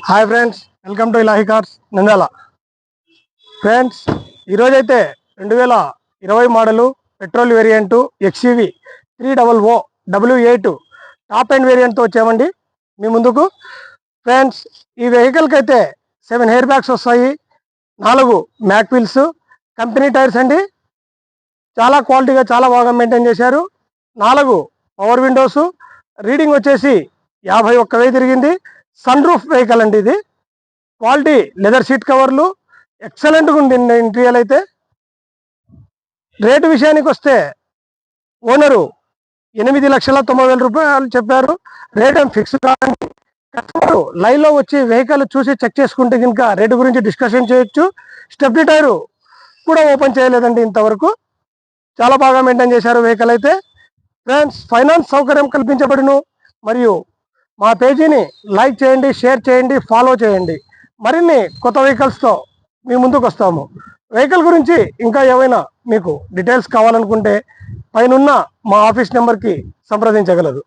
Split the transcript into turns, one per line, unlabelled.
Hi friends, welcome to Ilahi cars Nandyal. Friends, ఈరోజైతే 2020 model petrol variant XUV 300 W8 top end వేరియంట్తో వచ్చామండి మీ ముందుకు. ఫ్రెండ్స్, ఈ వెహికల్కి అయితే 7 ఎయిర్ బ్యాగ్స్ వస్తాయి, 4 మ్యాక్ వీల్స్, కంపెనీ టైర్స్ అండి. చాలా క్వాలిటీగా చాలా బాగా మెయింటైన్ చేశారు. 4 పవర్ విండోస్, రీడింగ్ వచ్చేసి 51,000 తిరిగింది. సన్ రూఫ్ వెహికల్ అండి ఇది. క్వాలిటీ లెదర్ సీట్ కవర్లు ఎక్సలెంట్గా ఉంది ఇంటీరియర్ అయితే. రేటు విషయానికి వస్తే ఓనరు 8,90,000 రూపాయలు చెప్పారు. రేట్ ఏం ఫిక్స్ కాదండి. కస్టమర్ లైవ్లో వచ్చి వెహికల్ చూసి చెక్ చేసుకుంటే కనుక రేటు గురించి డిస్కషన్ చేయొచ్చు. స్టెప్నీ టైరు కూడా ఓపెన్ చేయలేదండి ఇంతవరకు. చాలా బాగా మెయింటైన్ చేశారు వెహికల్ అయితే. ఫ్రెండ్స్, ఫైనాన్స్ సౌకర్యం కల్పించబడును. మరియు మా పేజీని లైక్ చేయండి, షేర్ చేయండి, ఫాలో చేయండి. మరిన్ని కొత్త వెహికల్స్తో మీ ముందుకు వస్తాము. వెహికల్ గురించి ఇంకా ఏమైనా మీకు డీటెయిల్స్ కావాలనుకుంటే పైన మా ఆఫీస్ నెంబర్కి సంప్రదించగలరు.